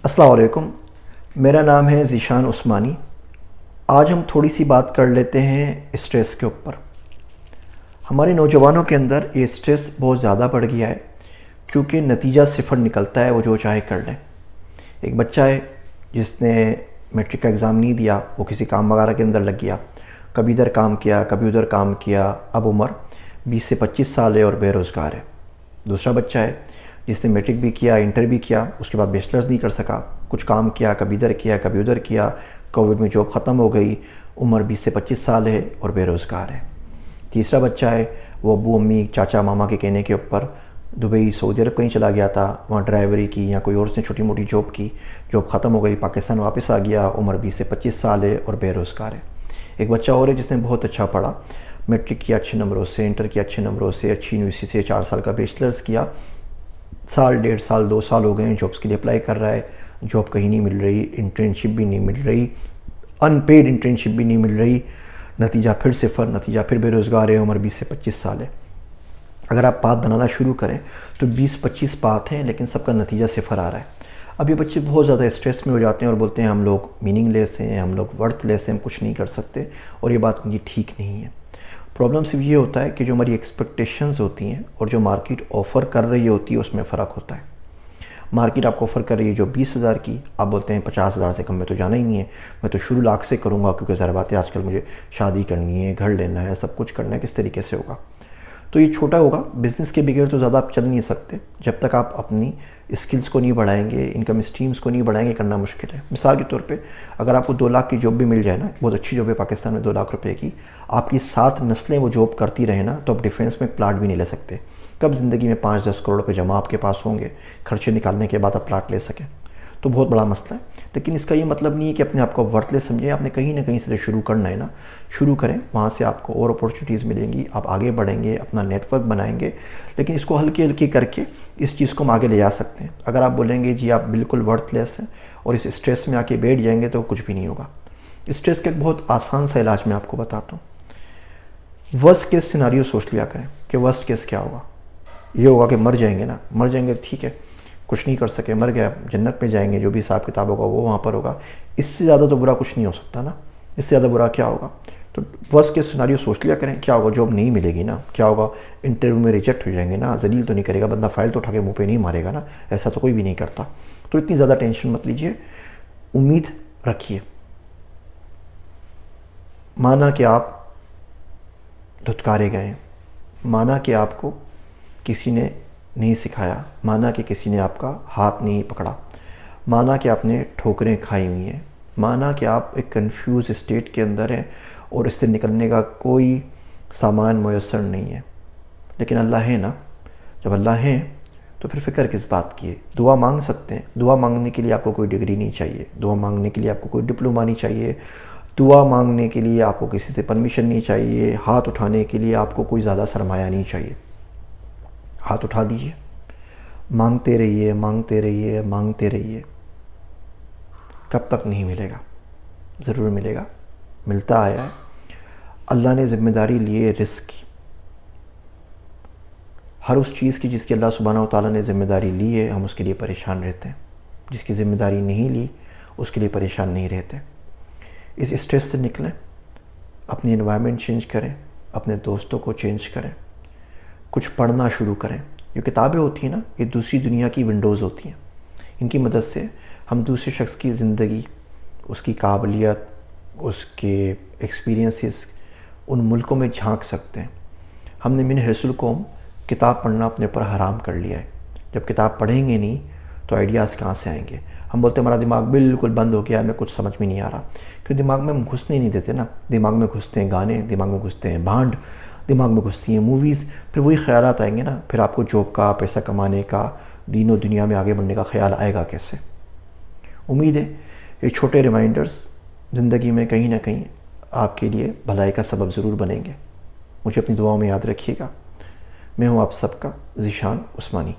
السلام علیکم، میرا نام ہے ذیشان عثمانی۔ آج ہم تھوڑی سی بات کر لیتے ہیں اسٹریس کے اوپر۔ ہمارے نوجوانوں کے اندر یہ اسٹریس بہت زیادہ بڑھ گیا ہے کیونکہ نتیجہ صفر نکلتا ہے، وہ جو چاہے کر لیں۔ ایک بچہ ہے جس نے میٹرک کا ایگزام نہیں دیا، وہ کسی کام وغیرہ کے اندر لگ گیا، کبھی ادھر کام کیا کبھی ادھر کام کیا، اب عمر 20 سے 25 سال ہے اور بے روزگار ہے۔ دوسرا بچہ ہے جس نے میٹرک بھی کیا، انٹر بھی کیا، اس کے بعد بیچلرز نہیں کر سکا، کچھ کام کیا کبھی ادھر کیا کبھی ادھر کیا، کووڈ میں جاب ختم ہو گئی، عمر 20 سے 25 سال ہے اور بے روزگار ہے۔ تیسرا بچہ ہے، وہ ابو امی چاچا ماما کے کہنے کے اوپر دبئی سعودی عرب کہیں چلا گیا تھا، وہاں ڈرائیوری کی یا کوئی اور اس نے چھوٹی موٹی جاب کی، جاب ختم ہو گئی، پاکستان واپس آ گیا، عمر 20 سے 25 سال ہے اور بے روزگار ہے۔ ایک بچہ اور ہے جس نے بہت اچھا پڑھا، میٹرک کیا اچھے نمبروں سے، انٹر کیا اچھے نمبروں سے، اچھی یونیورسٹی سے 4 سال کا بیچلرز کیا، سال 1.5 سال 2 سال ہو گئے ہیں، جابس کے لیے اپلائی کر رہا ہے، جاب کہیں نہیں مل رہی، انٹرنشپ بھی نہیں مل رہی، ان پیڈ انٹرنشپ بھی نہیں مل رہی، نتیجہ پھر صفر، نتیجہ پھر بے روزگار ہے، عمر 20 سے 25 سال ہے۔ اگر آپ بات بنانا شروع کریں تو 20-25 بات ہیں لیکن سب کا نتیجہ صفر آ رہا ہے۔ اب یہ بچے بہت زیادہ اسٹریس میں ہو جاتے ہیں اور بولتے ہیں ہم لوگ میننگ لیس ہیں، ہم لوگ ورتھ لیس ہیں، ہم کچھ نہیں کر سکتے، اور یہ بات یہ ٹھیک نہیں ہے۔ پرابلم صرف یہ ہوتا ہے کہ جو ہماری ایکسپیکٹیشنز ہوتی ہیں اور جو مارکیٹ آفر کر رہی ہوتی ہے اس میں فرق ہوتا ہے۔ مارکیٹ آپ کو آفر کر رہی ہے جو 20,000 کی، آپ بولتے ہیں 50,000 سے کم میں تو جانا ہی نہیں ہے، میں تو شروع لاکھ سے کروں گا کیونکہ ظاہر بات ہے آج کل مجھے شادی کرنی ہے، گھر لینا ہے، سب کچھ کرنا ہے، کس طریقے سے ہوگا؟ تو یہ چھوٹا ہوگا۔ بزنس کے بغیر تو زیادہ آپ چل نہیں سکتے جب تک آپ اپنی اسکلز کو نہیں بڑھائیں گے، انکم اسٹریمز کو نہیں بڑھائیں گے، کرنا مشکل ہے۔ مثال کے طور پہ اگر آپ کو 2 لاکھ کی جاب بھی مل جائے نا، بہت اچھی جاب ہے پاکستان میں 2 لاکھ روپے کی، آپ کی 7 نسلیں وہ جاب کرتی رہیں نا، تو آپ ڈیفینس میں ایک پلاٹ بھی نہیں لے سکتے۔ کب زندگی میں 5-10 کروڑ روپے جمع آپ کے پاس ہوں گے، خرچے نکالنے کے بعد آپ پلاٹ لے سکیں؟ تو بہت بڑا مسئلہ ہے۔ لیکن اس کا یہ مطلب نہیں ہے کہ اپنے آپ کو ورتھ لیس سمجھیں، آپ نے کہیں نہ کہیں سے شروع کرنا ہے نا، شروع کریں، وہاں سے آپ کو اور اپورچونیٹیز ملیں گی، آپ آگے بڑھیں گے، اپنا نیٹ ورک بنائیں گے، لیکن اس کو ہلکی ہلکی کر کے اس چیز کو ہم آگے لے جا سکتے ہیں۔ اگر آپ بولیں گے جی آپ بالکل ورتھ لیس ہیں اور اس اسٹریس میں آ کے بیٹھ جائیں گے تو کچھ بھی نہیں ہوگا۔ اسٹریس کا ایک بہت آسان سا علاج میں آپ کو بتاتا ہوں۔ ورسٹ کیس سیناریو سوچ لیا کریں کہ ورسٹ کیس کیا ہوگا۔ یہ ہوگا کہ مر جائیں گے نا، مر جائیں گے ٹھیک ہے، کچھ نہیں کر سکے، مر گیا، جنت میں جائیں گے، جو بھی حساب کتاب ہوگا وہ وہاں پر ہوگا، اس سے زیادہ تو برا کچھ نہیں ہو سکتا نا، اس سے زیادہ برا کیا ہوگا؟ تو ورسٹ کیس سیناریو سوچ لیا کریں، کیا ہوگا؟ جاب نہیں ملے گی نا، کیا ہوگا؟ انٹرویو میں ریجیکٹ ہو جائیں گے نا، ذلیل تو نہیں کرے گا بندہ، فائل تو اٹھا کے منہ پہ نہیں مارے گا نا، ایسا تو کوئی بھی نہیں کرتا۔ تو اتنی زیادہ ٹینشن مت لیجئے، امید رکھیے۔ مانا کہ آپ دھتکارے گئے ہیں، مانا کہ آپ کو کسی نے نہیں سکھایا، مانا کہ کسی نے آپ کا ہاتھ نہیں پکڑا، مانا کہ آپ نے ٹھوکریں کھائی ہوئی ہیں، مانا کہ آپ ایک کنفیوز اسٹیٹ کے اندر ہیں اور اس سے نکلنے کا کوئی سامان میسر نہیں ہے، لیکن اللہ ہے نا۔ جب اللہ ہے تو پھر فکر کس بات کی ہے؟ دعا مانگ سکتے ہیں، دعا مانگنے کے لیے آپ کو کوئی ڈگری نہیں چاہیے، دعا مانگنے کے لیے آپ کو کوئی ڈپلومہ نہیں چاہیے، دعا مانگنے کے لیے آپ کو کسی سے پرمیشن نہیں چاہیے، ہاتھ اٹھانے کے لیے آپ کو کوئی زیادہ سرمایہ نہیں چاہیے۔ ہاتھ اٹھا دیجئے، مانگتے رہیے، مانگتے رہیے، مانگتے رہیے۔ کب تک نہیں ملے گا؟ ضرور ملے گا، ملتا آیا ہے۔ اللہ نے ذمہ داری لی ہے رزق کی، ہر اس چیز کی جس کی اللہ سبحانہ و تعالیٰ نے ذمہ داری لی ہے، ہم اس کے لیے پریشان رہتے ہیں۔ جس کی ذمہ داری نہیں لی اس کے لیے پریشان نہیں رہتے۔ اس اسٹریس سے نکلیں، اپنی انوائرمنٹ چینج کریں، اپنے دوستوں کو چینج کریں، کچھ پڑھنا شروع کریں۔ جو کتابیں ہوتی ہیں نا، یہ دوسری دنیا کی ونڈوز ہوتی ہیں، ان کی مدد سے ہم دوسرے شخص کی زندگی، اس کی قابلیت، اس کے ایکسپیرینسز ان ملکوں میں جھانک سکتے ہیں۔ ہم نے من حیث القوم کتاب پڑھنا اپنے اوپر حرام کر لیا ہے۔ جب کتاب پڑھیں گے نہیں تو آئیڈیاز کہاں سے آئیں گے؟ ہم بولتے ہیں ہمارا دماغ بالکل بند ہو گیا، ہمیں کچھ سمجھ میں نہیں آ رہا، کیوں دماغ میں ہم گھسنے نہیں دیتے نا۔ دماغ میں گھستے ہیں گانے، دماغ میں گھستے ہیں بھانڈ، دماغ میں گھستی ہیں موویز، پھر وہی خیالات آئیں گے نا، پھر آپ کو جاب کا، پیسہ کمانے کا، دین و دنیا میں آگے بڑھنے کا خیال آئے گا کیسے؟ امید ہے یہ چھوٹے ریمائنڈرز زندگی میں کہیں نہ کہیں آپ کے لیے بھلائی کا سبب ضرور بنیں گے۔ مجھے اپنی دعاؤں میں یاد رکھیے گا۔ میں ہوں آپ سب کا ذیشان عثمانی۔